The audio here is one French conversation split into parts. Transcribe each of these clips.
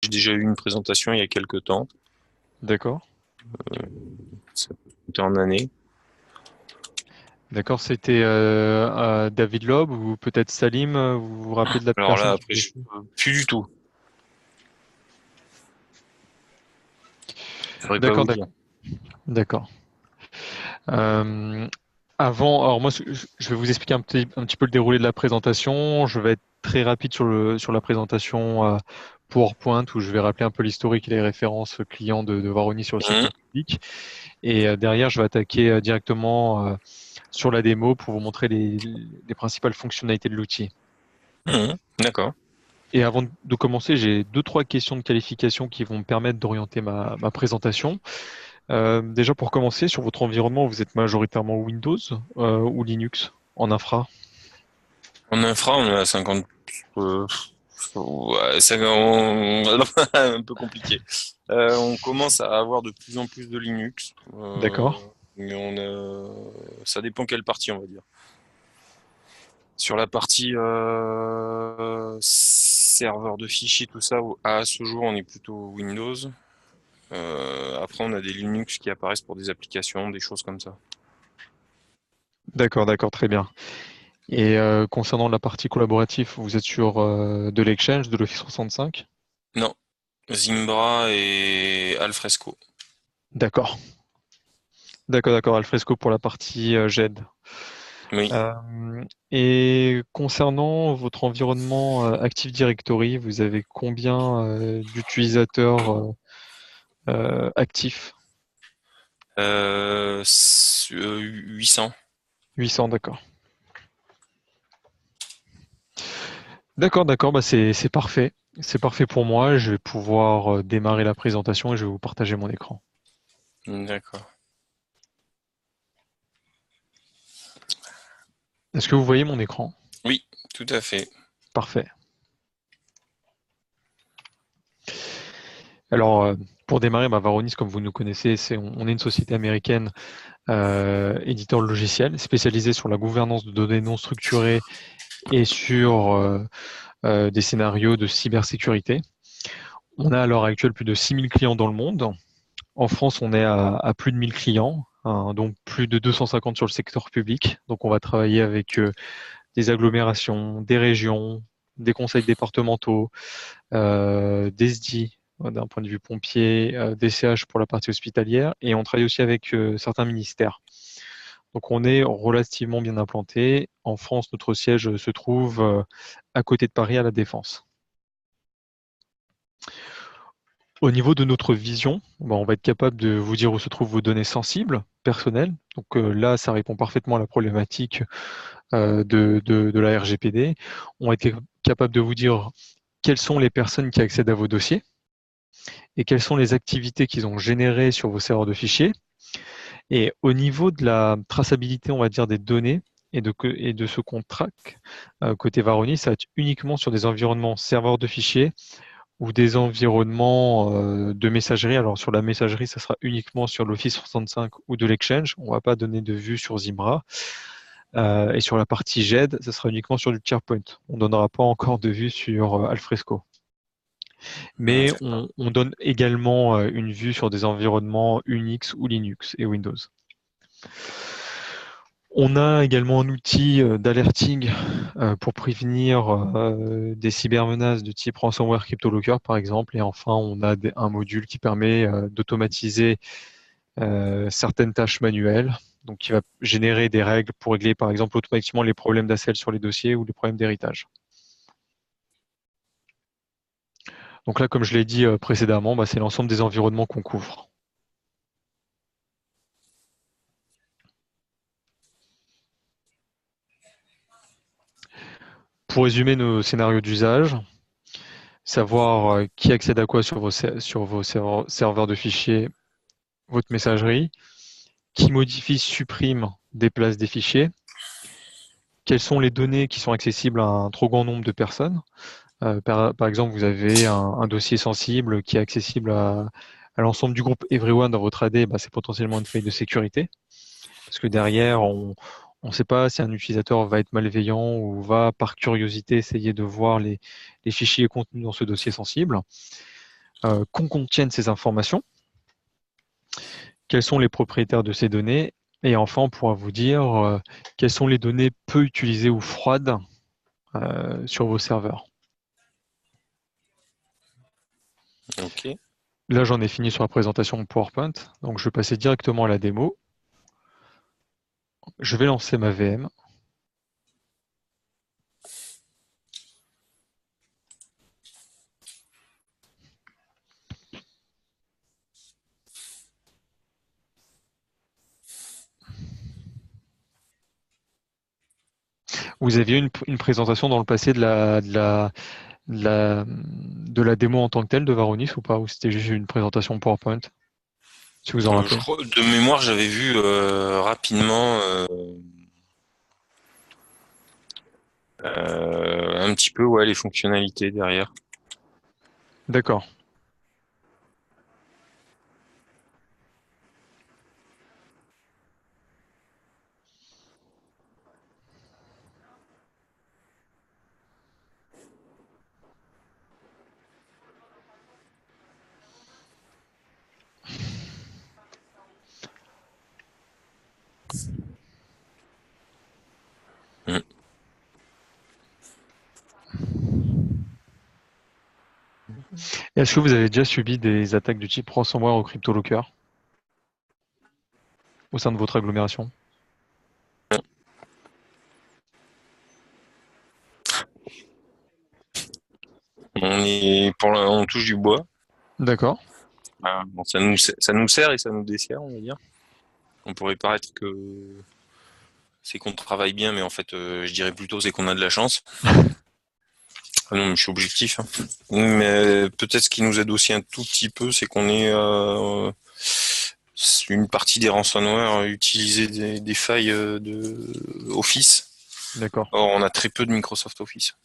J'ai déjà eu une présentation il y a quelques temps. D'accord. Ça peut compter en années. D'accord, c'était David Loeb ou peut-être Salim, vous vous rappelez de la Alors là, personne qui après, l'avait je fait? plus du tout. Je saurais pas D'accord, vous dire. d'accord. D'accord. Euh, Avant, alors moi, je vais vous expliquer un petit peu le déroulé de la présentation. Je vais être très rapide sur la présentation PowerPoint où je vais rappeler un peu l'historique et les références clients de Varoni sur le Mhm, secteur public. Et derrière, je vais attaquer directement sur la démo pour vous montrer les principales fonctionnalités de l'outil. d'accord. Et avant de commencer, j'ai deux, trois questions de qualification qui vont me permettre d'orienter ma présentation. Déjà, pour commencer, sur votre environnement, vous êtes majoritairement Windows ou Linux en infra? En infra, on est à 50. euh, ouais, un peu compliqué. On commence à avoir de plus en plus de Linux. D'accord. Mais ça dépend quelle partie, on va dire. Sur la partie serveur de fichiers, tout ça, à ce jour, on est plutôt Windows. Après, on a des Linux qui apparaissent pour des applications, des choses comme ça. D'accord, d'accord, très bien. Et concernant la partie collaborative, vous êtes sur de l'Exchange, de l'Office 365? Non, Zimbra et Alfresco. D'accord. D'accord, d'accord. Alfresco pour la partie GED. Oui. Et concernant votre environnement Active Directory, vous avez combien d'utilisateurs actifs? 800. 800, d'accord. D'accord, d'accord, bah c'est parfait. C'est parfait pour moi. Je vais pouvoir démarrer la présentation et je vais vous partager mon écran. D'accord. Est-ce que vous voyez mon écran? Oui, tout à fait. Parfait. Alors, pour démarrer, bah, Varonis, comme vous nous connaissez, on est une société américaine éditeur de logiciels spécialisée sur la gouvernance de données non structurées et sur des scénarios de cybersécurité. On a à l'heure actuelle plus de 6000 clients dans le monde. En France, on est à plus de 1000 clients, hein, donc plus de 250 sur le secteur public. Donc, on va travailler avec des agglomérations, des régions, des conseils départementaux, des SDI d'un point de vue pompier, des CH pour la partie hospitalière, et on travaille aussi avec certains ministères. Donc on est relativement bien implanté. En France, notre siège se trouve à côté de Paris, à La Défense. Au niveau de notre vision, on va être capable de vous dire où se trouvent vos données sensibles, personnelles. Donc là, ça répond parfaitement à la problématique de la RGPD. On va être capable de vous dire quelles sont les personnes qui accèdent à vos dossiers et quelles sont les activités qu'ils ont générées sur vos serveurs de fichiers. Et au niveau de la traçabilité, on va dire, des données et de ce qu'on traque, côté Varonis, ça va être uniquement sur des environnements serveurs de fichiers ou des environnements de messagerie. Alors sur la messagerie, ça sera uniquement sur l'Office 365 ou de l'Exchange. On ne va pas donner de vue sur Zimbra. Et sur la partie GED, ça sera uniquement sur du SharePoint. On ne donnera pas encore de vue sur Alfresco. Mais D'accord. on donne également une vue sur des environnements Unix ou Linux et Windows. On a également un outil d'alerting pour prévenir des cybermenaces de type ransomware CryptoLocker, par exemple. Et enfin, on a un module qui permet d'automatiser certaines tâches manuelles, donc qui va générer des règles pour régler, par exemple, automatiquement les problèmes d'accès sur les dossiers ou les problèmes d'héritage. Donc là, comme je l'ai dit précédemment, bah, c'est l'ensemble des environnements qu'on couvre. Pour résumer nos scénarios d'usage, savoir qui accède à quoi sur sur vos serveurs de fichiers, votre messagerie, qui modifie, supprime, déplace des fichiers, quelles sont les données qui sont accessibles à un trop grand nombre de personnes. Par exemple, vous avez un dossier sensible qui est accessible à l'ensemble du groupe Everyone dans votre AD, bah, c'est potentiellement une faille de sécurité, parce que derrière, on ne sait pas si un utilisateur va être malveillant ou va, par curiosité, essayer de voir les fichiers contenus dans ce dossier sensible. qu'on contienne ces informations, quels sont les propriétaires de ces données, et enfin on pourra vous dire quelles sont les données peu utilisées ou froides sur vos serveurs. Ok. Là j'en ai fini sur la présentation PowerPoint, donc je vais passer directement à la démo. Je vais lancer ma VM. Vous aviez une présentation dans le passé de la démo en tant que telle de Varonis ou pas? Ou c'était juste une présentation PowerPoint, si vous en Je rappelez? crois, de mémoire, j'avais vu rapidement un petit peu ouais, les fonctionnalités derrière. D'accord. Mm. Est-ce que vous avez déjà subi des attaques du type ransomware ou CryptoLocker au sein de votre agglomération? On touche du bois. D'accord. Ah, bon, ça nous sert et ça nous dessert, on va dire. On pourrait paraître que c'est qu'on travaille bien, mais en fait, je dirais plutôt c'est qu'on a de la chance. Ah non, mais je suis objectif, hein. Mais peut-être ce qui nous aide aussi un tout petit peu, c'est qu'on est une partie des ransomware utiliser des failles de Office. D'accord. Or, on a très peu de Microsoft Office.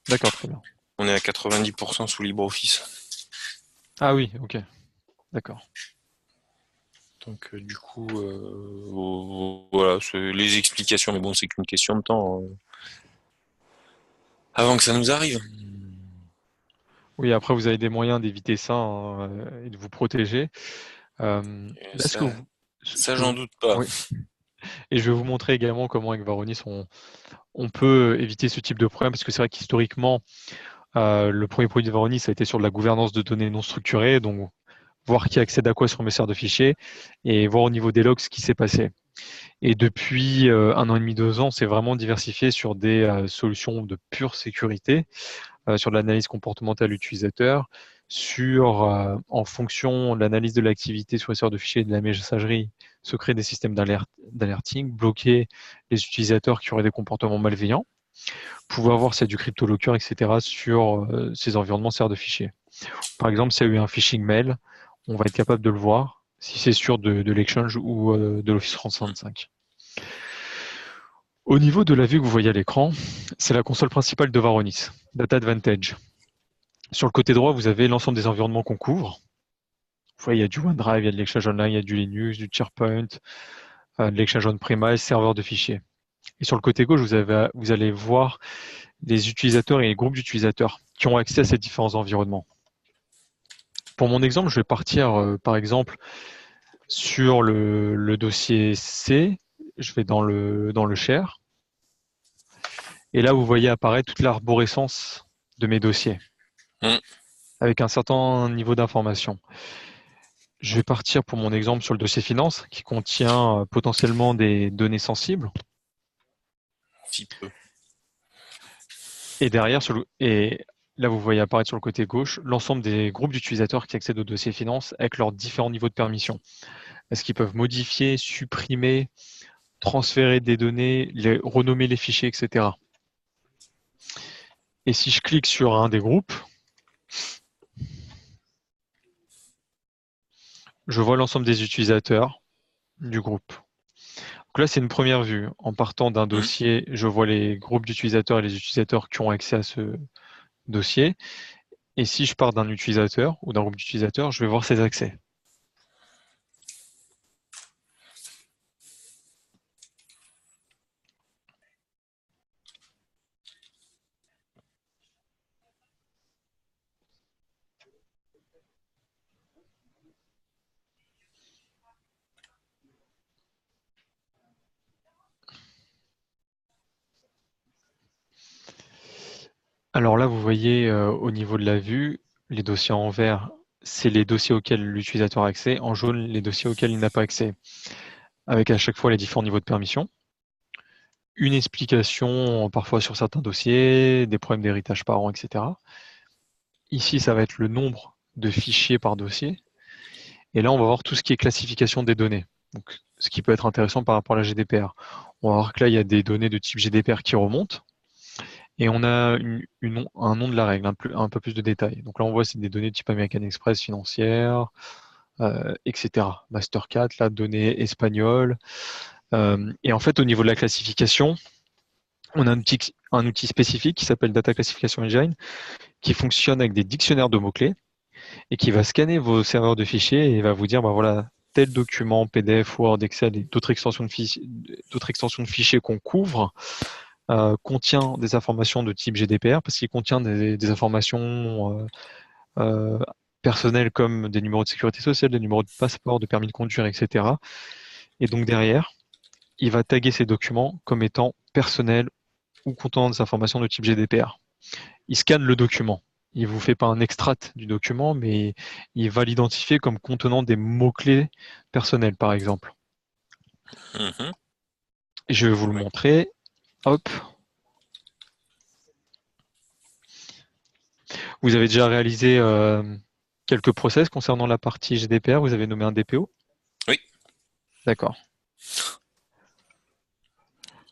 D'accord, très bien. On est à 90% sous LibreOffice. Ah oui, ok. D'accord. Donc, du coup, voilà, c'est les explications, mais bon, c'est qu'une question de temps avant que ça nous arrive. Oui, après, vous avez des moyens d'éviter ça hein, et de vous protéger. Et Là, ce que ça, vous, ce ça que j'en vous- doute pas. oui. Et je vais vous montrer également comment avec Varonis on peut éviter ce type de problème parce que c'est vrai qu'historiquement, le premier produit de Varonis ça a été sur de la gouvernance de données non structurées, donc voir qui accède à quoi sur mes serveurs de fichiers et voir au niveau des logs ce qui s'est passé. Et depuis 1 an et demi, 2 ans, c'est vraiment diversifié sur des solutions de pure sécurité, sur de l'analyse comportementale utilisateur, en fonction de l'analyse de l'activité sur les serveurs de fichiers et de la messagerie, se créer des systèmes d'alerting, bloquer les utilisateurs qui auraient des comportements malveillants, pouvoir voir s'il y a du cryptolocker, etc. sur ces environnements serveurs de fichiers. Par exemple, s'il y a eu un phishing mail, on va être capable de le voir si c'est sûr de l'Exchange ou de l'Office 365. Au niveau de la vue que vous voyez à l'écran, c'est la console principale de Varonis, Data Advantage. Sur le côté droit, vous avez l'ensemble des environnements qu'on couvre. Vous voyez, il y a du OneDrive, il y a de l'Exchange Online, il y a du Linux, du SharePoint, de l'Exchange On-Premise, serveur de fichiers. Et sur le côté gauche, vous allez voir les utilisateurs et les groupes d'utilisateurs qui ont accès à ces différents environnements. Pour mon exemple, je vais partir, par exemple, sur le dossier C. Je vais dans le share. Et là, vous voyez apparaître toute l'arborescence de mes dossiers Hmm. avec un certain niveau d'information. Je vais partir pour mon exemple sur le dossier finance qui contient potentiellement des données sensibles. Si peu. Et derrière, et là, vous voyez apparaître sur le côté gauche l'ensemble des groupes d'utilisateurs qui accèdent au dossier finance avec leurs différents niveaux de permission. Est-ce qu'ils peuvent modifier, supprimer, transférer des données, renommer les fichiers, etc. Et si je clique sur un des groupes, je vois l'ensemble des utilisateurs du groupe. Donc là, c'est une première vue. En partant d'un Hmm. dossier, je vois les groupes d'utilisateurs et les utilisateurs qui ont accès à ce dossier. Et si je pars d'un utilisateur ou d'un groupe d'utilisateurs, je vais voir ses accès. Alors là, vous voyez au niveau de la vue, les dossiers en vert, c'est les dossiers auxquels l'utilisateur a accès. En jaune, les dossiers auxquels il n'a pas accès, avec à chaque fois les différents niveaux de permission. Une explication parfois sur certains dossiers, des problèmes d'héritage parent, etc. Ici, ça va être le nombre de fichiers par dossier. Et là, on va voir tout ce qui est classification des données. Donc, ce qui peut être intéressant par rapport à la GDPR. On va voir que là, il y a des données de type GDPR qui remontent. Et on a un nom de la règle, un peu plus de détails. Donc là, on voit c'est des données de type American Express financière, etc. Mastercard, là, données espagnoles. Et en fait, au niveau de la classification, on a un outil spécifique qui s'appelle Data Classification Engine, qui fonctionne avec des dictionnaires de mots-clés et qui va scanner vos serveurs de fichiers et va vous dire, bah voilà, tel document, PDF, Word, Excel et d'autres extensions de fichiers qu'on couvre contient des informations de type GDPR parce qu'il contient des informations euh, personnelles comme des numéros de sécurité sociale, des numéros de passeport, de permis de conduire, etc. Et donc derrière, il va taguer ces documents comme étant personnels ou contenant des informations de type GDPR. Il scanne le document. Il vous fait pas un extract du document, mais il va l'identifier comme contenant des mots-clés personnels, par exemple. Mhm. Et je vais vous le Ouais. montrer. Hop. Vous avez déjà réalisé quelques process concernant la partie GDPR. Vous avez nommé un DPO. Oui, D'accord.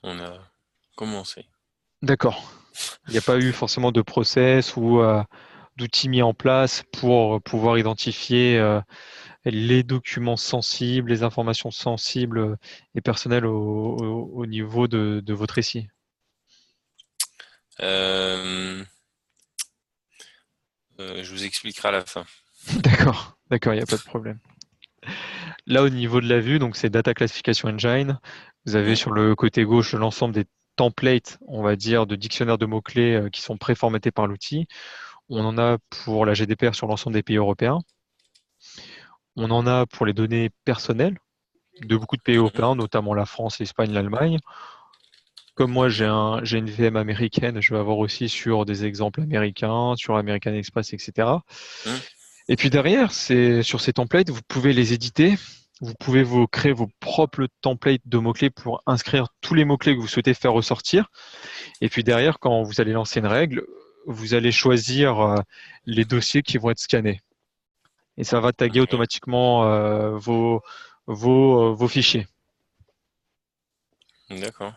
on a commencé. D'accord. Il n'y a pas eu forcément de process ou d'outils mis en place pour pouvoir identifier les documents sensibles, les informations sensibles et personnelles au niveau de votre récit. Euh, je vous expliquerai à la fin. D'accord, d'accord, il n'y a pas de problème. Là, au niveau de la vue, donc c'est Data Classification Engine. Vous avez Mm. sur le côté gauche l'ensemble des templates, on va dire, de dictionnaires de mots-clés qui sont préformatés par l'outil. On en a pour la GDPR sur l'ensemble des pays européens. On en a pour les données personnelles de beaucoup de pays Mhm. européens, notamment la France, l'Espagne, l'Allemagne. Comme moi, j'ai une VM américaine, je vais avoir aussi sur des exemples américains, sur American Express, etc. Mm. Et puis derrière, c'est sur ces templates, vous pouvez les éditer. Vous pouvez vous créer vos propres templates de mots-clés pour inscrire tous les mots-clés que vous souhaitez faire ressortir. Et puis derrière, quand vous allez lancer une règle, vous allez choisir les dossiers qui vont être scannés. Et ça va taguer Ok. automatiquement vos fichiers. D'accord.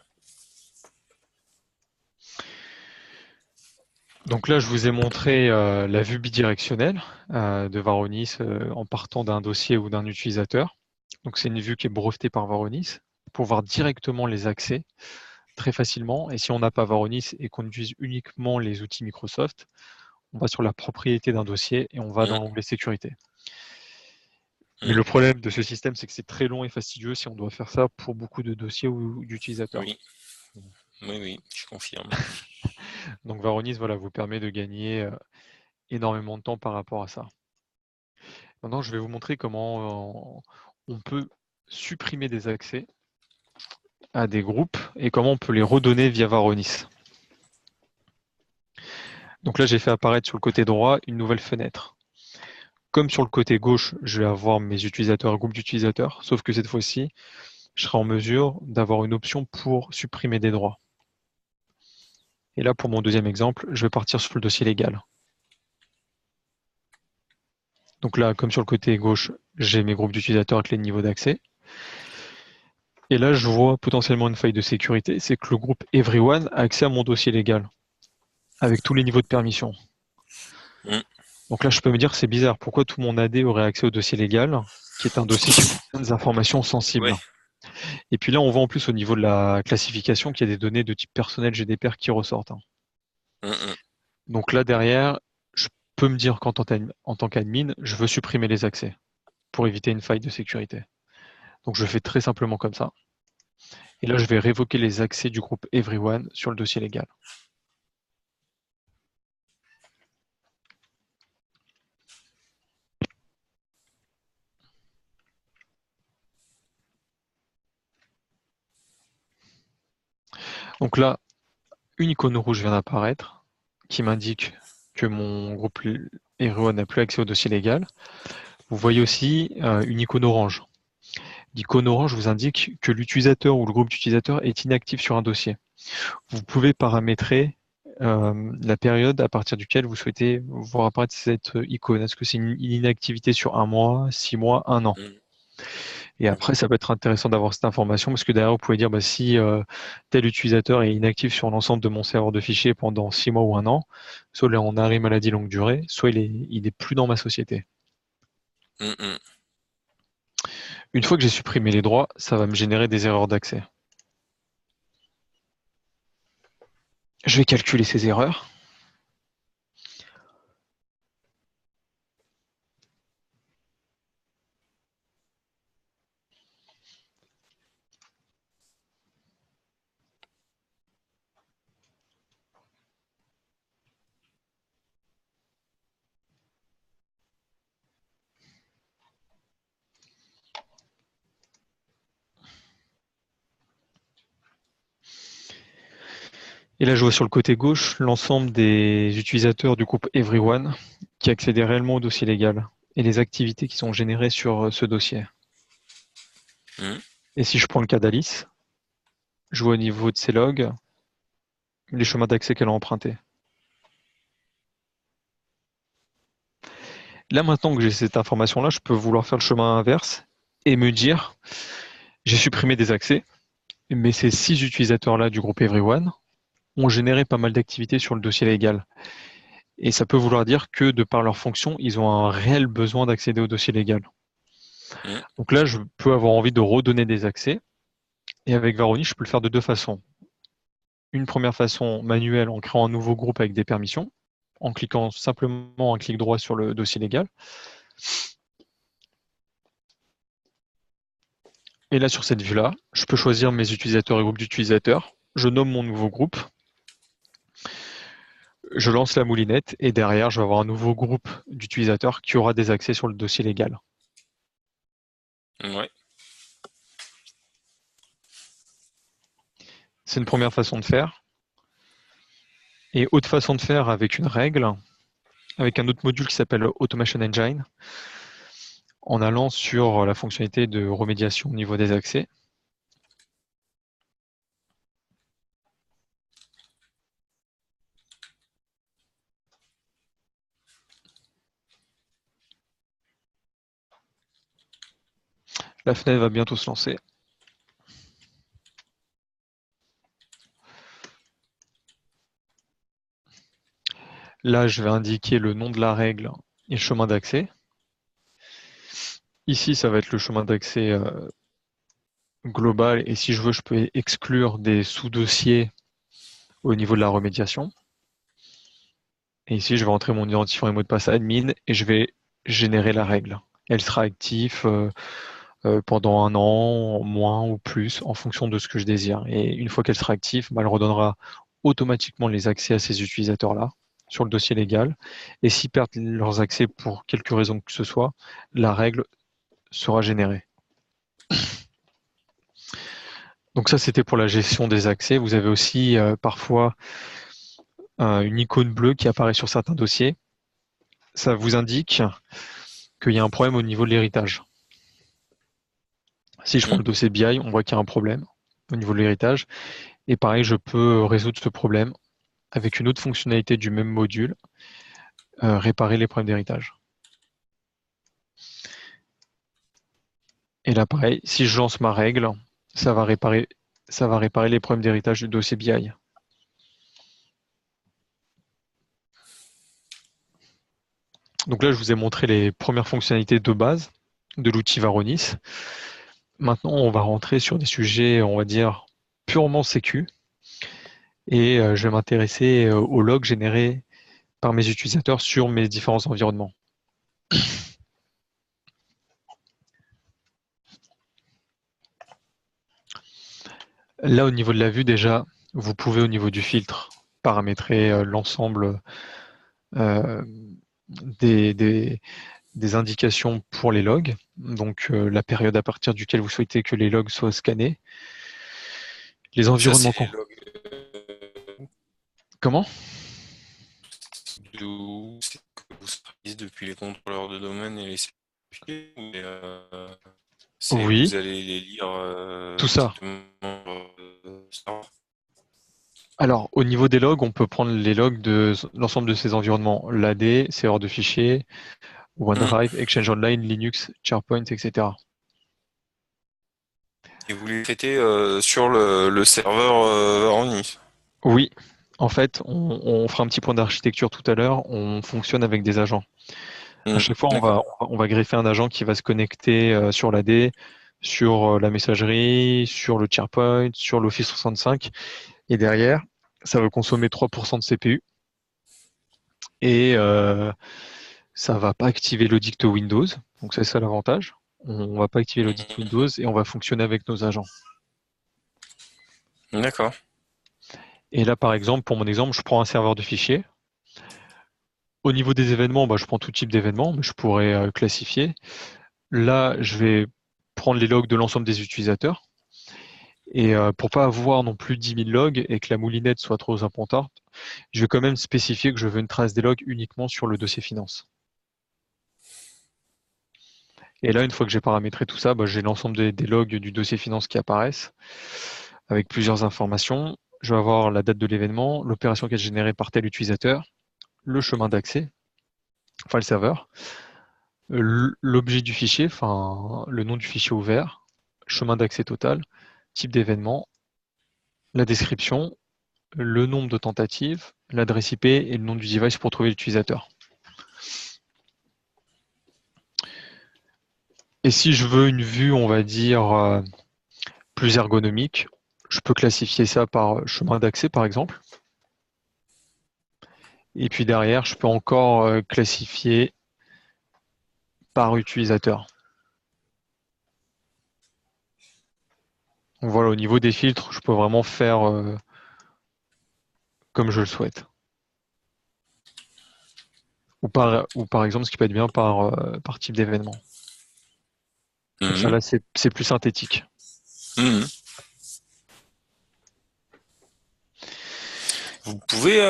Donc là, je vous ai montré la vue bidirectionnelle de Varonis en partant d'un dossier ou d'un utilisateur. Donc c'est une vue qui est brevetée par Varonis pour voir directement les accès très facilement. Et si on n'a pas Varonis et qu'on utilise uniquement les outils Microsoft, on va sur la propriété d'un dossier et on va Mm. dans l'onglet sécurité. Mais Mm. le problème de ce système, c'est que c'est très long et fastidieux si on doit faire ça pour beaucoup de dossiers ou d'utilisateurs. Oui, oui, oui, je confirme. Donc Varonis, voilà, vous permet de gagner énormément de temps par rapport à ça. Maintenant, je vais vous montrer comment on peut supprimer des accès à des groupes et comment on peut les redonner via Varonis. Donc là, j'ai fait apparaître sur le côté droit une nouvelle fenêtre. Comme sur le côté gauche, je vais avoir mes utilisateurs, groupes d'utilisateurs, sauf que cette fois-ci, je serai en mesure d'avoir une option pour supprimer des droits. Et là, pour mon deuxième exemple, je vais partir sur le dossier légal. Donc là, comme sur le côté gauche, j'ai mes groupes d'utilisateurs avec les niveaux d'accès. Et là, je vois potentiellement une faille de sécurité, c'est que le groupe Everyone a accès à mon dossier légal, avec tous les niveaux de permission. Mm. Donc là, je peux me dire, c'est bizarre, pourquoi tout mon AD aurait accès au dossier légal, qui est un dossier qui contient des informations sensibles. Ouais. Et puis là, on voit en plus au niveau de la classification qu'il y a des données de type personnel GDPR qui ressortent. Mm, mm. Donc là, derrière, je peux me dire en tant qu'admin, je veux supprimer les accès pour éviter une faille de sécurité. Donc je fais très simplement comme ça. Et là, je vais révoquer les accès du groupe Everyone sur le dossier légal. Donc là, une icône rouge vient d'apparaître qui m'indique que mon groupe Hero n'a plus accès au dossier légal. Vous voyez aussi une icône orange. L'icône orange vous indique que l'utilisateur ou le groupe d'utilisateurs est inactif sur un dossier. Vous pouvez paramétrer la période à partir duquel vous souhaitez voir apparaître cette icône. Est-ce que c'est une inactivité sur 1 mois, 6 mois, 1 an? Et après, ça peut être intéressant d'avoir cette information parce que derrière, vous pouvez dire si tel utilisateur est inactif sur l'ensemble de mon serveur de fichiers pendant 6 mois ou 1 an, soit il est en arrêt maladie longue durée, soit il est plus dans ma société. Une fois que j'ai supprimé les droits, ça va me générer des erreurs d'accès. Je vais calculer ces erreurs. Et là, je vois sur le côté gauche l'ensemble des utilisateurs du groupe Everyone qui accédaient réellement au dossier légal et les activités qui sont générées sur ce dossier. Et si je prends le cas d'Alice, je vois au niveau de ses logs les chemins d'accès qu'elle a empruntés. Là, maintenant que j'ai cette information-là, je peux vouloir faire le chemin inverse et me dire, j'ai supprimé des accès, mais ces 6 utilisateurs-là du groupe Everyone ont généré pas mal d'activités sur le dossier légal. Et ça peut vouloir dire que, de par leur fonction, ils ont un réel besoin d'accéder au dossier légal. Donc là, je peux avoir envie de redonner des accès. Et avec Varonish, je peux le faire de 2 façons. Une première façon manuelle en créant un nouveau groupe avec des permissions, en cliquant simplement un clic droit sur le dossier légal. Et là, sur cette vue-là, je peux choisir mes utilisateurs et groupes d'utilisateurs. Je nomme mon nouveau groupe. Je lance la moulinette et derrière, je vais avoir un nouveau groupe d'utilisateurs qui aura des accès sur le dossier légal. Ouais. C'est une première façon de faire. Et autre façon de faire avec une règle, avec un autre module qui s'appelle Automation Engine, en allant sur la fonctionnalité de remédiation au niveau des accès. La fenêtre va bientôt se lancer. Là, je vais indiquer le nom de la règle et le chemin d'accès. Ici, ça va être le chemin d'accès global et si je veux, je peux exclure des sous-dossiers au niveau de la remédiation. Et ici, je vais entrer mon identifiant et mot de passe admin et je vais générer la règle. Elle sera active pendant 1 an, moins ou plus, en fonction de ce que je désire. Et une fois qu'elle sera active, elle redonnera automatiquement les accès à ces utilisateurs-là sur le dossier légal. Et s'ils perdent leurs accès pour quelque raison que ce soit, la règle sera générée. Donc ça, c'était pour la gestion des accès. Vous avez aussi parfois une icône bleue qui apparaît sur certains dossiers. Ça vous indique qu'il y a un problème au niveau de l'héritage. Si je prends le dossier BI, on voit qu'il y a un problème au niveau de l'héritage. Et pareil, je peux résoudre ce problème avec une autre fonctionnalité du même module, réparer les problèmes d'héritage. Et là, pareil, si je lance ma règle, ça va réparer les problèmes d'héritage du dossier BI. Donc là, je vous ai montré les premières fonctionnalités de base de l'outil Varonis. Maintenant, on va rentrer sur des sujets, on va dire, purement sécu. Et je vais m'intéresser aux logs générés par mes utilisateurs sur mes différents environnements. Là, au niveau de la vue, déjà, vous pouvez, au niveau du filtre, paramétrer l'ensemble des indications pour les logs, donc la période à partir duquel vous souhaitez que les logs soient scannés, les environnements. Ça, Comment? ou c'est que vous serviez depuis les contrôleurs de domaine et les certifiés, mais c'est Oui, vous allez les lire tout ça. directement serveur. Alors, au niveau des logs, on peut prendre les logs de l'ensemble de ces environnements. l'AD, serveur de fichiers, Hmm. OneDrive, Exchange Online, Linux, SharePoint, etc. Et vous les traitez sur le serveur Varonis. Oui, en fait, on fera un petit point d'architecture tout à l'heure. On fonctionne avec des agents. À Hmm. chaque fois, D'accord. on va greffer un agent qui va se connecter sur l'AD, sur la messagerie, sur le SharePoint, sur l'Office 365. Et derrière, ça va consommer 3% de CPU. Et ça va pas activer l'audit Windows. Donc c'est ça l'avantage. On va pas activer l'audit Windows et on va fonctionner avec nos agents. D'accord. Et là, par exemple, pour mon exemple, je prends un serveur de fichiers. Au niveau des événements, bah, je prends tout type d'événements, mais je pourrais classifier. Là, je vais prendre les logs de l'ensemble des utilisateurs. Et pour pas avoir non plus 10 000 logs et que la moulinette soit trop importante, je vais quand même spécifier que je veux une trace des logs uniquement sur le dossier finance. Et là, une fois que j'ai paramétré tout ça, bah, j'ai l'ensemble des logs du dossier finance qui apparaissent avec plusieurs informations. Je vais avoir la date de l'événement, l'opération qui est générée par tel utilisateur, le chemin d'accès, enfin le serveur, l'objet du fichier, enfin le nom du fichier ouvert, chemin d'accès total, type d'événement, la description, le nombre de tentatives, l'adresse IP et le nom du device pour trouver l'utilisateur. Et si je veux une vue, on va dire, plus ergonomique, je peux classifier ça par chemin d'accès, par exemple. Et puis derrière, je peux encore classifier par utilisateur. Donc voilà, au niveau des filtres, je peux vraiment faire comme je le souhaite. Ou par exemple, ce qui peut être bien par type d'événement. Comme ça, Mhm. là, c'est plus synthétique. Mhm. Vous pouvez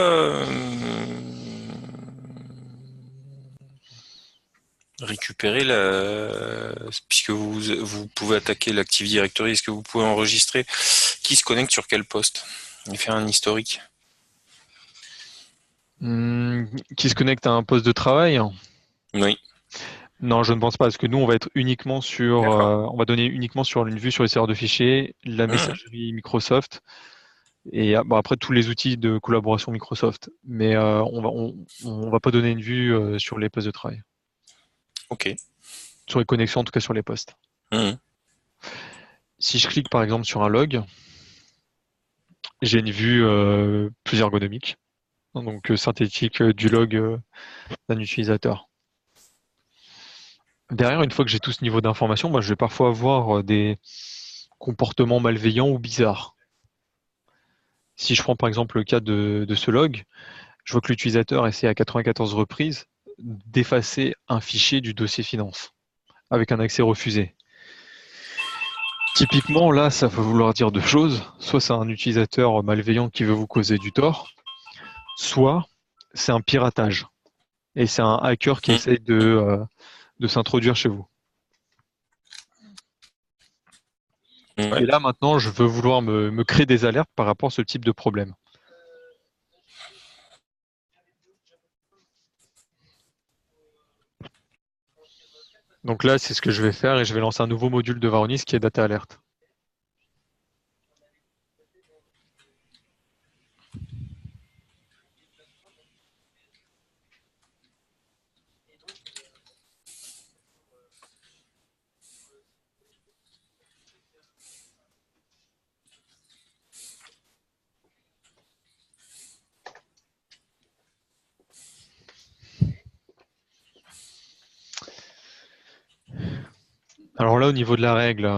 récupérer puisque vous pouvez attaquer l'Active Directory, est-ce que vous pouvez enregistrer qui se connecte sur quel poste et faire un historique? Hmm, qui se connecte à un poste de travail? Oui, Non, je ne pense pas, parce que nous, on va être uniquement sur, d'accord. on va donner uniquement sur une vue sur les serveurs de fichiers, la Mhm. messagerie Microsoft, et bon, après tous les outils de collaboration Microsoft. Mais on va pas donner une vue sur les postes de travail, Ok. sur les connexions, en tout cas sur les postes. Mhm. Si je clique par exemple sur un log, j'ai une vue plus ergonomique, hein, donc synthétique du log d'un utilisateur. Derrière, une fois que j'ai tout ce niveau d'information, moi, je vais parfois avoir des comportements malveillants ou bizarres. Si je prends par exemple le cas de ce log, je vois que l'utilisateur essaie à 94 reprises d'effacer un fichier du dossier finance avec un accès refusé. Typiquement, là, ça peut vouloir dire deux choses. Soit c'est un utilisateur malveillant qui veut vous causer du tort, soit c'est un piratage. Et c'est un hacker qui essaye de s'introduire chez vous. Mhm. Et Ouais. là, maintenant, je veux vouloir me créer des alertes par rapport à ce type de problème. Donc là, c'est ce que je vais faire et je vais lancer un nouveau module de Varonis qui est Data Alert. Alors là, au niveau de la règle,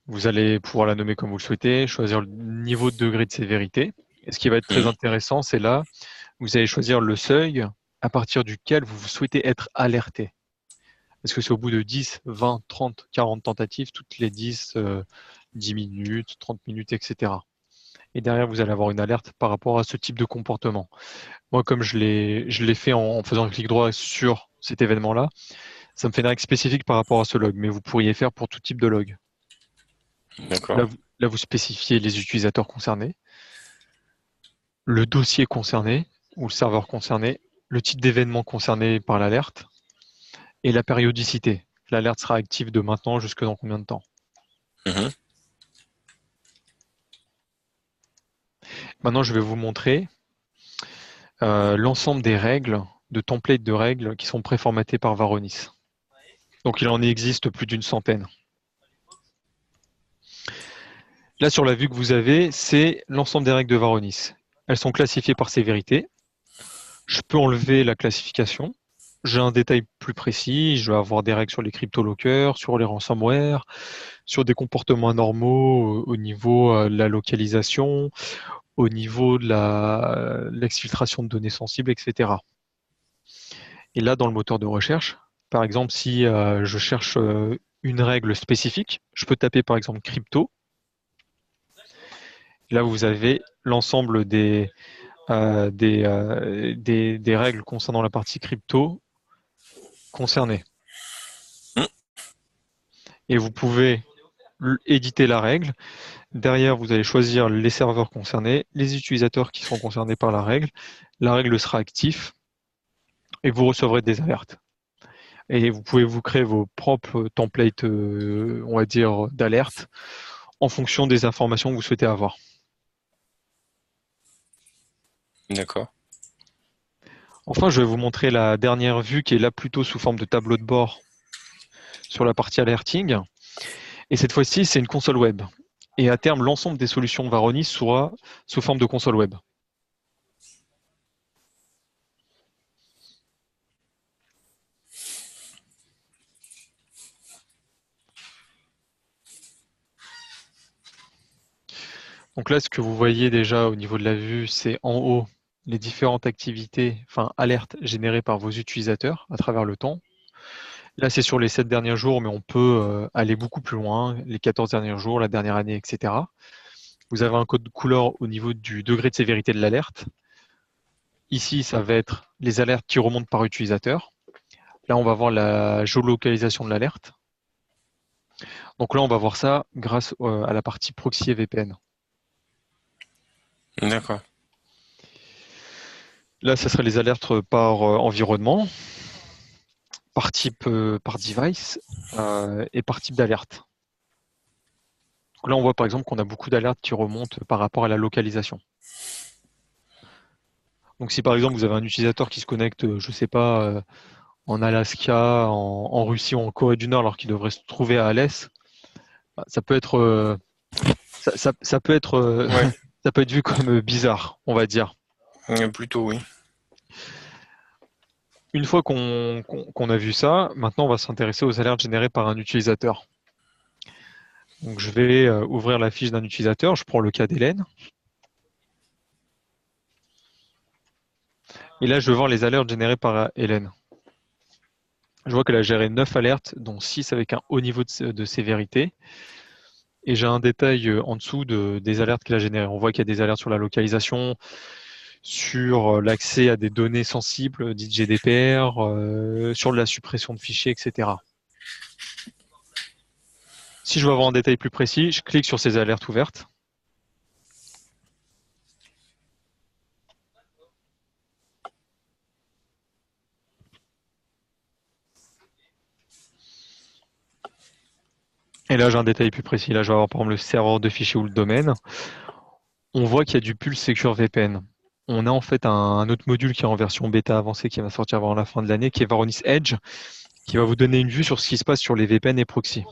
vous allez pouvoir la nommer comme vous le souhaitez, choisir le niveau de degré de sévérité. Et ce qui va être très Mhm. intéressant, c'est là, vous allez choisir le seuil à partir duquel vous souhaitez être alerté. Est-ce que c'est au bout de 10, 20, 30, 40 tentatives, toutes les 10 minutes, 30 minutes, etc. et derrière, vous allez avoir une alerte par rapport à ce type de comportement. Moi, comme je l'ai fait en faisant un clic droit sur cet événement-là, ça me fait une règle spécifique par rapport à ce log, mais vous pourriez faire pour tout type de log. D'accord. Là, vous spécifiez les utilisateurs concernés, le dossier concerné ou le serveur concerné, le type d'événement concerné par l'alerte et la périodicité. L'alerte sera active de maintenant jusque dans combien de temps. Mhm. Maintenant, je vais vous montrer l'ensemble des règles, de templates de règles qui sont préformatées par Varonis. Donc il en existe plus d'une centaine. Là, sur la vue que vous avez, c'est l'ensemble des règles de Varonis. Elles sont classifiées par sévérité. Je peux enlever la classification. J'ai un détail plus précis. Je vais avoir des règles sur les cryptolockers, sur les ransomware, sur des comportements anormaux au niveau de la localisation, au niveau de l'exfiltration de données sensibles, etc. Et là, dans le moteur de recherche, par exemple, si je cherche une règle spécifique, je peux taper par exemple crypto. Là, vous avez l'ensemble des règles concernant la partie crypto concernées. Mhm. Et vous pouvez éditer la règle. Derrière, vous allez choisir les serveurs concernés, les utilisateurs qui seront concernés par la règle. La règle sera active et vous recevrez des alertes. Et vous pouvez vous créer vos propres templates, on va dire, d'alerte en fonction des informations que vous souhaitez avoir. D'accord. Enfin, je vais vous montrer la dernière vue qui est là plutôt sous forme de tableau de bord sur la partie alerting. Et cette fois-ci, c'est une console web. Et à terme, l'ensemble des solutions Varonis sera sous forme de console web. Donc là, ce que vous voyez déjà au niveau de la vue, c'est en haut les différentes activités, enfin alertes générées par vos utilisateurs à travers le temps. Là, c'est sur les 7 derniers jours, mais on peut aller beaucoup plus loin, les 14 derniers jours, la dernière année, etc. Vous avez un code de couleur au niveau du degré de sévérité de l'alerte. Ici, ça va être les alertes qui remontent par utilisateur. Là, on va voir la géolocalisation de l'alerte. Donc là, on va voir ça grâce à la partie proxy et VPN. D'accord. Là, ce serait les alertes par environnement, par type, par device et par type d'alerte. Donc là, on voit par exemple qu'on a beaucoup d'alertes qui remontent par rapport à la localisation. Donc si par exemple vous avez un utilisateur qui se connecte, je ne sais pas, en Alaska, en Russie ou en Corée du Nord alors qu'il devrait se trouver à Alès, bah, ça peut être, ça peut être, Ouais. ça peut être vu comme bizarre, on va dire. Plutôt oui. Une fois qu'on a vu ça, maintenant on va s'intéresser aux alertes générées par un utilisateur. Donc je vais ouvrir la fiche d'un utilisateur, je prends le cas d'Hélène. Et là, je vais voir les alertes générées par Hélène. Je vois qu'elle a géré 9 alertes, dont 6 avec un haut niveau de sévérité. Et j'ai un détail en dessous des alertes qu'elle a générées. On voit qu'il y a des alertes sur la localisation, sur l'accès à des données sensibles, dites GDPR, sur la suppression de fichiers, etc. Si je veux avoir un détail plus précis, je clique sur ces alertes ouvertes. Et là, j'ai un détail plus précis. Là, je vais avoir par exemple le serveur de fichiers ou le domaine. On voit qu'il y a du Pulse Secure VPN. On a en fait un autre module qui est en version bêta avancée qui va sortir avant la fin de l'année, qui est Varonis Edge, qui va vous donner une vue sur ce qui se passe sur les VPN et proxys.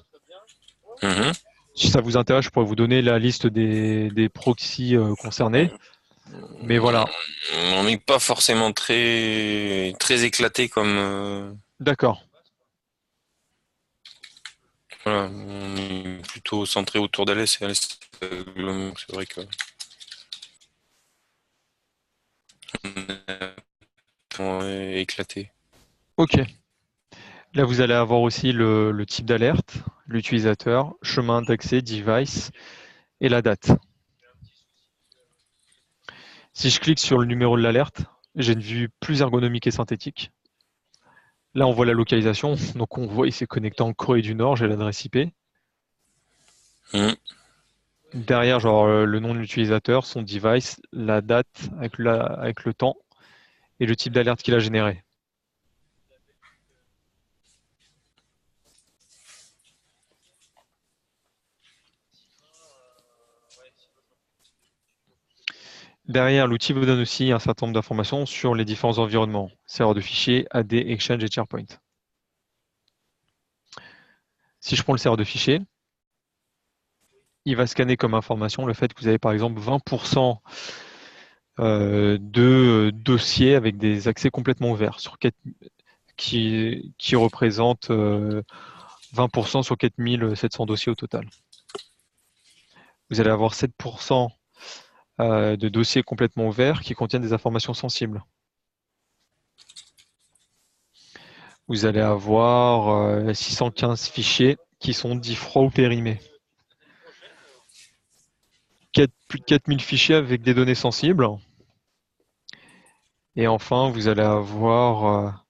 Mhm. Si ça vous intéresse, je pourrais vous donner la liste des proxys concernés. Mais voilà, On n'est pas forcément très éclaté comme. d'accord. Voilà, on est plutôt centré autour d'Alès et Alès, c'est vrai que on est éclaté. Ok. Là, vous allez avoir aussi le type d'alerte, l'utilisateur, chemin d'accès, device et la date. Si je clique sur le numéro de l'alerte, j'ai une vue plus ergonomique et synthétique. Là, on voit la localisation. Donc, on voit il s'est connecté en Corée du Nord, j'ai l'adresse IP. Derrière, genre le nom de l'utilisateur, son device, la date avec le temps et le type d'alerte qu'il a généré. Derrière, l'outil vous donne aussi un certain nombre d'informations sur les différents environnements, serveur de fichiers, AD, Exchange et SharePoint. Si je prends le serveur de fichiers, il va scanner comme information le fait que vous avez par exemple 20% de dossiers avec des accès complètement ouverts qui représentent 20% sur 4700 dossiers au total. Vous allez avoir 7% de dossiers complètement ouverts qui contiennent des informations sensibles. Vous allez avoir 615 fichiers qui sont dits froids ou périmés. Plus de 4000 fichiers avec des données sensibles. Et enfin, vous allez avoir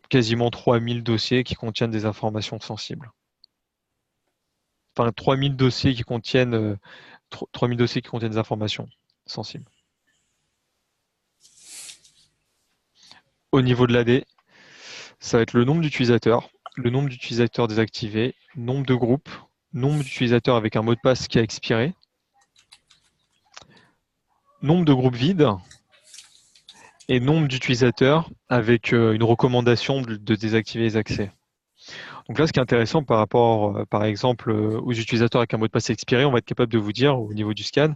quasiment 3000 dossiers qui contiennent des informations sensibles. Enfin, 3000 dossiers qui contiennent 3000 dossiers qui contiennent des informations sensibles. Au niveau de l'AD, ça va être le nombre d'utilisateurs désactivés, nombre de groupes, nombre d'utilisateurs avec un mot de passe qui a expiré, nombre de groupes vides et nombre d'utilisateurs avec une recommandation de désactiver les accès. Donc là, ce qui est intéressant par rapport, par exemple, aux utilisateurs avec un mot de passe expiré, on va être capable de vous dire au niveau du scan,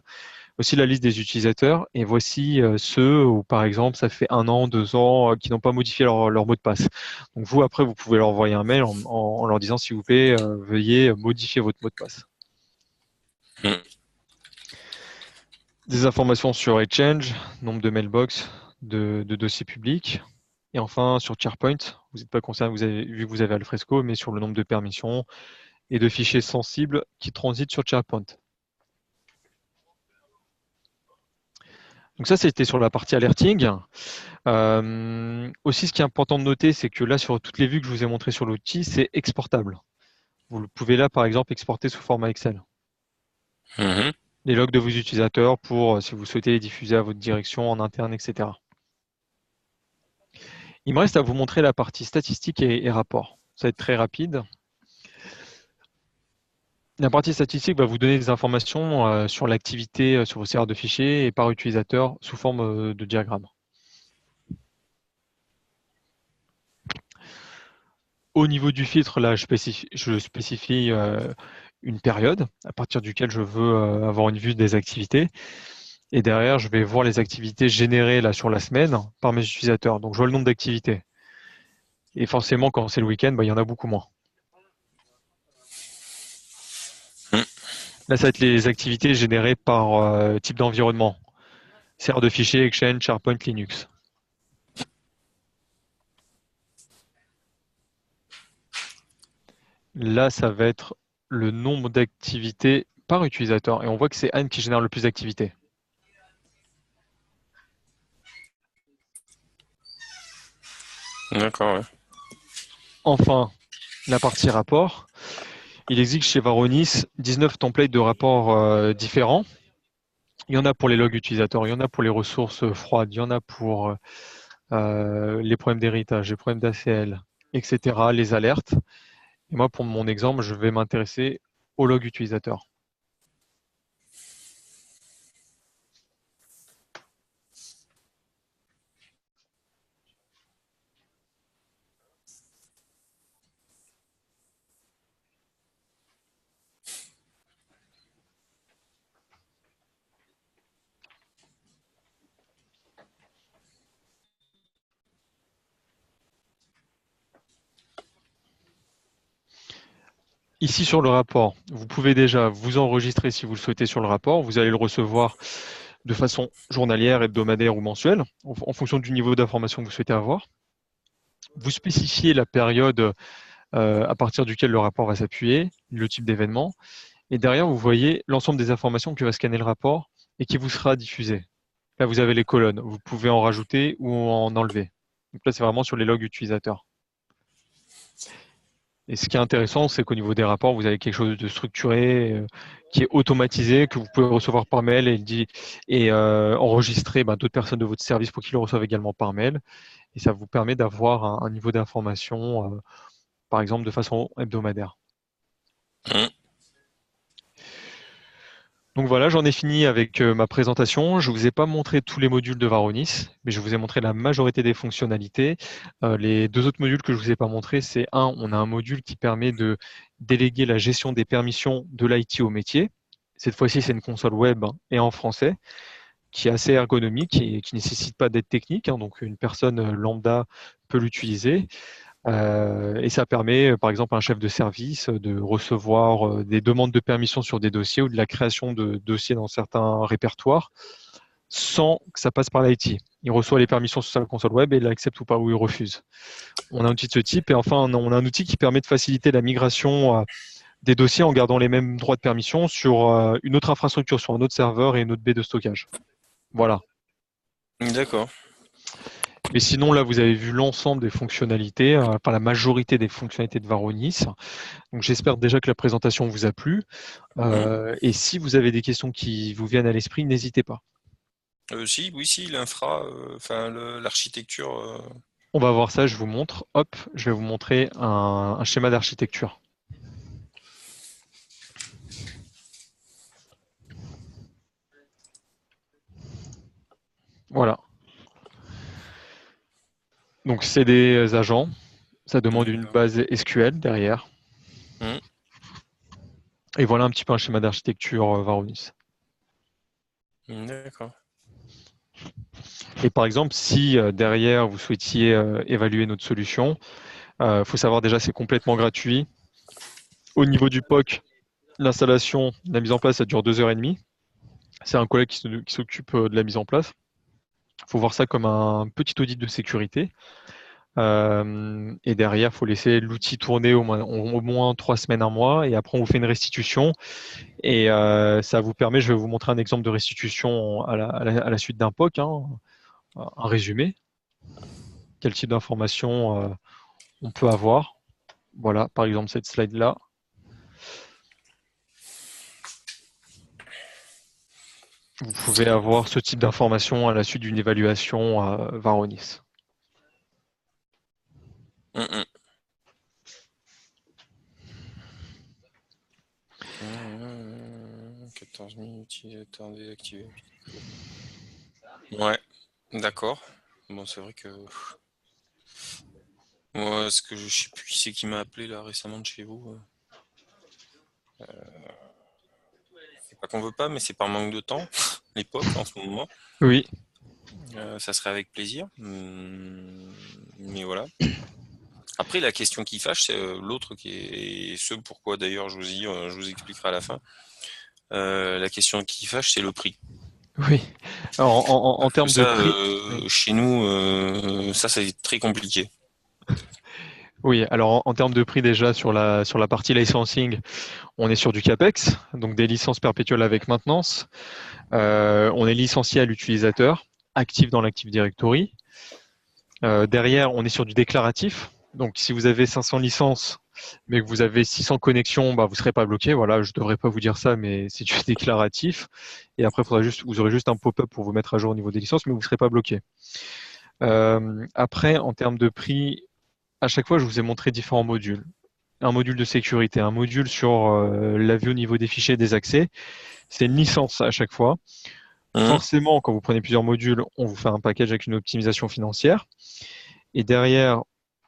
aussi la liste des utilisateurs, et voici ceux où, par exemple, ça fait 1 an, 2 ans, qui n'ont pas modifié leur mot de passe. Donc vous, après, vous pouvez leur envoyer un mail en leur disant, s'il vous plaît, veuillez modifier votre mot de passe. Des informations sur Exchange, nombre de mailbox, de dossiers publics. Et enfin, sur SharePoint, vous n'êtes pas concerné, vu que vous avez Alfresco, mais sur le nombre de permissions et de fichiers sensibles qui transitent sur SharePoint. Donc ça, c'était sur la partie alerting. Aussi, ce qui est important de noter, c'est que là, sur toutes les vues que je vous ai montrées sur l'outil, c'est exportable. Vous pouvez là, par exemple, exporter sous format Excel. Les logs de vos utilisateurs pour, si vous souhaitez les diffuser à votre direction en interne, etc. Il me reste à vous montrer la partie statistiques et rapports. Ça va être très rapide. La partie statistique va vous donner des informations sur l'activité sur vos serveurs de fichiers et par utilisateur sous forme de diagramme. Au niveau du filtre, là, je spécifie une période à partir duquel je veux avoir une vue des activités. Et derrière, je vais voir les activités générées là, sur la semaine par mes utilisateurs. Donc, je vois le nombre d'activités. Et forcément, quand c'est le week-end, il y en a beaucoup moins. Là, ça va être les activités générées par type d'environnement. Serveur de fichiers, Exchange, SharePoint, Linux. Là, ça va être le nombre d'activités par utilisateur. Et on voit que c'est Anne qui génère le plus d'activités. D'accord, ouais. Enfin, la partie rapport. Il existe chez Varonis 19 templates de rapports différents. Il y en a pour les logs utilisateurs, il y en a pour les ressources froides, il y en a pour les problèmes d'héritage, les problèmes d'ACL, etc., les alertes. Et moi, pour mon exemple, je vais m'intéresser au log utilisateur. Ici sur le rapport, vous pouvez déjà vous enregistrer si vous le souhaitez sur le rapport. Vous allez le recevoir de façon journalière, hebdomadaire ou mensuelle, en fonction du niveau d'information que vous souhaitez avoir. Vous spécifiez la période à partir duquel le rapport va s'appuyer, le type d'événement, et derrière, vous voyez l'ensemble des informations que va scanner le rapport et qui vous sera diffusé. Là, vous avez les colonnes. Vous pouvez en rajouter ou en enlever. Donc là, c'est vraiment sur les logs utilisateurs. Et ce qui est intéressant, c'est qu'au niveau des rapports, vous avez quelque chose de structuré, qui est automatisé, que vous pouvez recevoir par mail et enregistrer d'autres personnes de votre service pour qu'ils le reçoivent également par mail. Et ça vous permet d'avoir un niveau d'information, par exemple, de façon hebdomadaire. Hum. Donc voilà, j'en ai fini avec ma présentation. Je ne vous ai pas montré tous les modules de Varonis, mais je vous ai montré la majorité des fonctionnalités. Les deux autres modules que je ne vous ai pas montrés, c'est on a un module qui permet de déléguer la gestion des permissions de l'IT au métier. Cette fois-ci, c'est une console web et en français, qui est assez ergonomique et qui ne nécessite pas d'aide technique. Donc une personne lambda peut l'utiliser. Et ça permet, par exemple, à un chef de service de recevoir des demandes de permission sur des dossiers ou de la création de dossiers dans certains répertoires sans que ça passe par l'IT. Il reçoit les permissions sur sa console web et il accepte ou pas ou il refuse. On a un outil de ce type et enfin, on a un outil qui permet de faciliter la migration des dossiers en gardant les mêmes droits de permission sur une autre infrastructure, sur un autre serveur et une autre baie de stockage. Voilà. D'accord. Mais sinon, là, vous avez vu l'ensemble des fonctionnalités, enfin la majorité des fonctionnalités de Varonis. Donc, j'espère déjà que la présentation vous a plu. Et si vous avez des questions qui vous viennent à l'esprit, n'hésitez pas. Si, l'infra, l'architecture. On va voir ça, je vous montre. Hop, je vais vous montrer un schéma d'architecture. Voilà. Donc, c'est des agents. Ça demande une base SQL derrière. Hum. Et voilà un petit peu un schéma d'architecture Varonis. D'accord. Et par exemple, si derrière vous souhaitiez évaluer notre solution, faut savoir déjà c'est complètement gratuit. Au niveau du POC, l'installation, la mise en place, ça dure 2h30. C'est un collègue qui s'occupe de la mise en place. Il faut voir ça comme un petit audit de sécurité. Et derrière, il faut laisser l'outil tourner au moins 3 semaines, un mois. Et après, on vous fait une restitution. Et ça vous permet, je vais vous montrer un exemple de restitution à la suite d'un POC, un résumé. Quel type d'informations on peut avoir. Voilà, par exemple, cette slide-là. Vous pouvez avoir ce type d'informations à la suite d'une évaluation Varonis. 14 000 utilisateurs désactivés. Ouais, d'accord. Bon, c'est vrai que moi, je sais plus qui c'est qui m'a appelé là récemment de chez vous. C'est pas qu'on veut pas, mais c'est par manque de temps. L'époque en ce moment. Oui. Ça serait avec plaisir. Mais voilà. Après, la question qui fâche, c'est l'autre qui est ce pourquoi d'ailleurs je vous expliquerai à la fin. La question qui fâche, c'est le prix. Oui. Alors, en termes de prix. Chez nous, ça c'est très compliqué. Oui, alors en termes de prix déjà sur la partie licensing, on est sur du CAPEX, donc des licences perpétuelles avec maintenance. On est licencié à l'utilisateur, actif dans l'Active Directory. Derrière, on est sur du déclaratif. Donc si vous avez 500 licences, mais que vous avez 600 connexions, vous ne serez pas bloqué. Voilà, je ne devrais pas vous dire ça, mais c'est du déclaratif. Et après, vous aurez juste un pop-up pour vous mettre à jour au niveau des licences, mais vous ne serez pas bloqué. Après, en termes de prix, à chaque fois, je vous ai montré différents modules. Un module de sécurité, un module sur la vue au niveau des fichiers et des accès. C'est une licence à chaque fois. Forcément, quand vous prenez plusieurs modules, on vous fait un package avec une optimisation financière. Et derrière,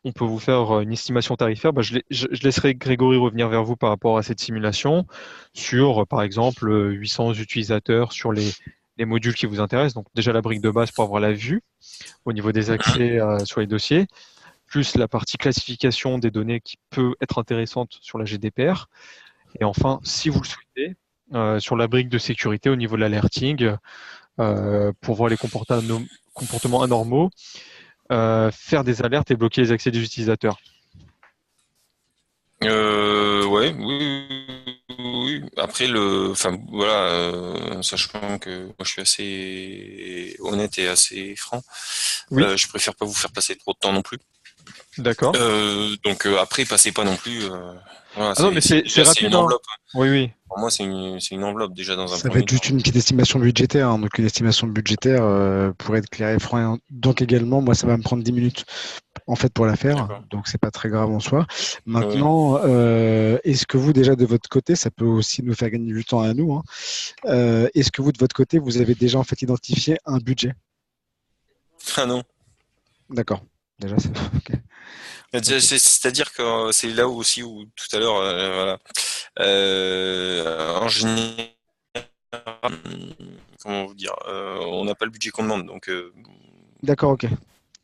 on peut vous faire une estimation tarifaire. Je laisserai Grégory revenir vers vous par rapport à cette simulation sur, par exemple, 800 utilisateurs sur les modules qui vous intéressent. Donc déjà la brique de base pour avoir la vue au niveau des accès sur les dossiers, plus la partie classification des données qui peut être intéressante sur la GDPR. Et enfin, si vous le souhaitez, sur la brique de sécurité au niveau de l'alerting, pour voir les comportements anormaux, faire des alertes et bloquer les accès des utilisateurs. Ouais, oui, Oui, après enfin voilà, sachant que moi je suis assez honnête et assez franc, Oui, je préfère pas vous faire passer trop de temps non plus. d'accord. Donc après, passez pas non plus. Voilà, Ah non, mais c'est c'est rapide, une hein. enveloppe. Oui, oui. Pour moi, c'est une enveloppe déjà dans un Ça va premier être juste temps. une petite estimation budgétaire, hein. Donc une estimation budgétaire, pour être clair et franc. Donc également, moi, ça va me prendre 10 minutes en fait pour la faire. D'accord. Donc c'est pas très grave en soi. Oui. Maintenant, est-ce que vous déjà de votre côté, ça peut aussi nous faire gagner du temps à nous, hein, est-ce que vous de votre côté, vous avez déjà en fait identifié un budget? Ah non. D'accord. Déjà, c'est ok. Ok. C'est-à-dire que c'est là aussi où tout à l'heure, voilà. En général, comment vous dire, on n'a pas le budget qu'on demande, donc D'accord, ok.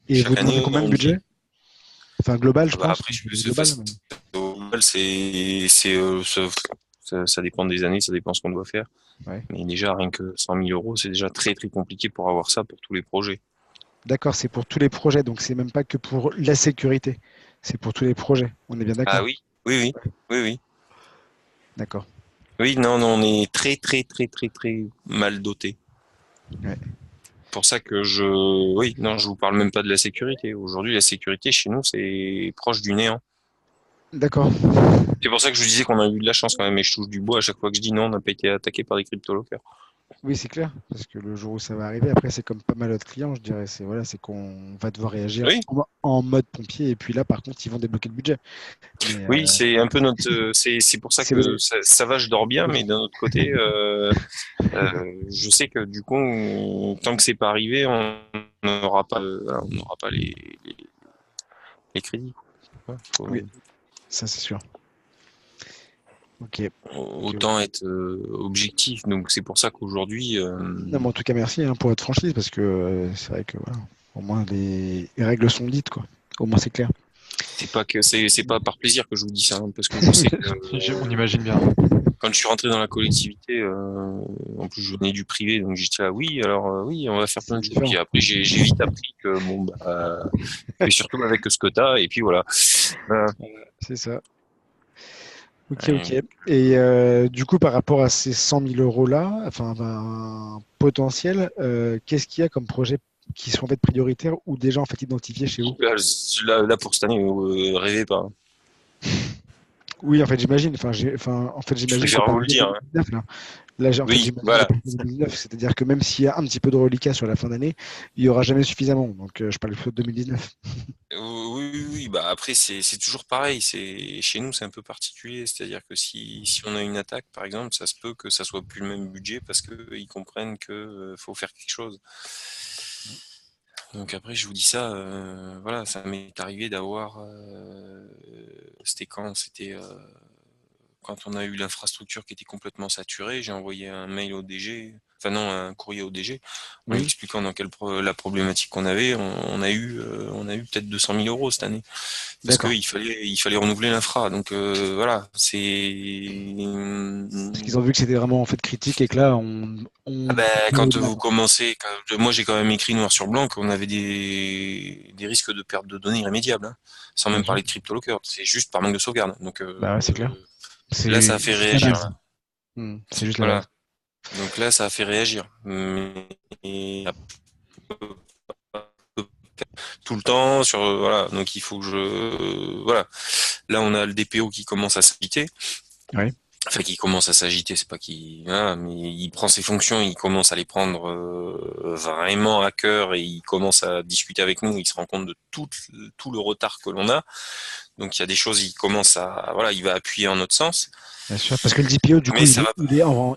Et vous chaque demandez année combien de on dit. budget? Enfin, global, je Bah pense. après, je C'est peux global. au global, ça dépend des années, ça dépend ce qu'on doit faire. Ouais. Mais déjà, rien que 100 000 euros, c'est déjà très très compliqué pour avoir ça pour tous les projets. D'accord, c'est pour tous les projets, donc c'est même pas que pour la sécurité. C'est pour tous les projets. On est bien Ah d'accord. oui, oui, oui, oui, oui. D'accord. Oui, non, non, on est très très très très très mal doté. Ouais. Pour ça que oui, non, je vous parle même pas de la sécurité. Aujourd'hui, la sécurité chez nous, c'est proche du néant. D'accord. C'est pour ça que je vous disais qu'on a eu de la chance quand même, et je touche du bois à chaque fois que je dis non, on n'a pas été attaqué par des crypto-lockers. Oui, c'est clair, parce que le jour où ça va arriver, après, c'est comme pas mal d'autres clients, je dirais. C'est voilà, c'est qu'on va devoir réagir Oui, en mode pompier, et puis là, par contre, ils vont débloquer le budget. Mais oui, c'est un peu notre. C'est pour ça c'est que ça va, je dors bien, mais d'un autre côté, je sais que du coup, tant que c'est pas arrivé, on n'aura pas, on n'aura pas les crédits. Quoi. oui, ça c'est sûr. Ok, ok, Autant ok. être objectif. Donc c'est pour ça qu'aujourd'hui, Non, mais en tout cas, merci hein, pour votre franchise, parce que c'est vrai que voilà, au moins les règles sont dites, quoi. Au moins c'est clair. c'est pas par plaisir que je vous dis ça, hein, parce que je sais que On imagine bien. quand je suis rentré dans la collectivité, en plus je venais du privé, donc j'étais là, oui, alors oui, on va faire plein C'est de choses. Puis différent. après j'ai vite appris que bon bah fais surtout avec ce que t'as, et puis voilà. Voilà. C'est ça. Ok, ok. Euh, Et du coup, par rapport à ces 100 000 € là, enfin, ben, potentiel, qu'est-ce qu'il y a comme projet qui sont en fait prioritaires ou déjà en fait identifiés chez vous? là, pour cette année, rêvez pas. Oui, en fait, j'imagine. En fait, Je j'imagine qu'on préfère parle vous le de dire, hein. 2019 là. Là, en fait, Oui, j'imagine qu'on voilà. parle de 2019. C'est-à-dire que même s'il y a un petit peu de reliquat sur la fin d'année, il n'y aura jamais suffisamment. Donc, je parle plutôt de 2019. Oui, oui, oui, bah après c'est toujours pareil. C'est chez nous c'est un peu particulier, c'est-à-dire que si on a une attaque par exemple, ça se peut que ça soit plus le même budget parce que ils comprennent que faut faire quelque chose. Donc après je vous dis ça, voilà, ça m'est arrivé d'avoir, c'était quand? C'était quand on a eu l'infrastructure qui était complètement saturée, j'ai envoyé un mail au DG, enfin non, un courrier au DG, en lui Oui, expliquant dans la problématique qu'on avait. On a eu peut-être 200 000 euros cette année parce d'accord. qu'il fallait renouveler l'infra. Donc voilà, Parce qu'ils ont vu que c'était vraiment en fait critique et que là, ah on ben, peut pas quand au-delà, vous quoi. commencez, moi j'ai quand même écrit noir sur blanc qu'on avait des risques de perte de données irrémédiables, hein, sans Bien même sûr. parler de CryptoLocker. C'est juste par manque de sauvegarde. Donc Bah ouais, c'est clair. là, ça C'est a fait juste la réagir. base. Là. C'est juste la Voilà. base. Donc là, ça a fait réagir. Mais tout le temps sur voilà. Donc il faut que voilà. Là, on a le DPO qui commence à s'agiter. Oui, Enfin, qui commence à s'agiter, c'est pas qu'il, voilà, mais il prend ses fonctions, il commence à les prendre vraiment à cœur et il commence à discuter avec nous. Il se rend compte de tout le retard que l'on a. Donc il y a des choses, il commence voilà, il va appuyer en notre sens, bien sûr. Parce que le DPO, du coup, mais ça va pas.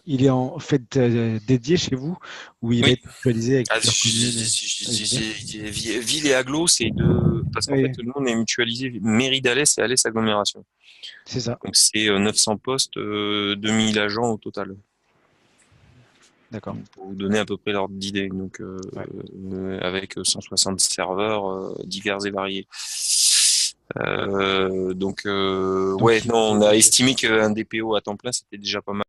il est en fait dédié chez vous ou il va Oui. être mutualisé avec Ah, plusieurs communes. Ville et Aglo, c'est deux, parce qu'en fait, Oui, nous, on est mutualisé mairie d'Alès et Alès agglomération. c'est ça. Donc c'est 900 postes, 2000 agents au total. D'accord. Pour vous donner à peu près l'ordre d'idée. Donc Ouais. avec 160 serveurs divers et variés. Donc ouais, Donc, non, on a estimé qu'un DPO à temps plein, c'était déjà pas mal.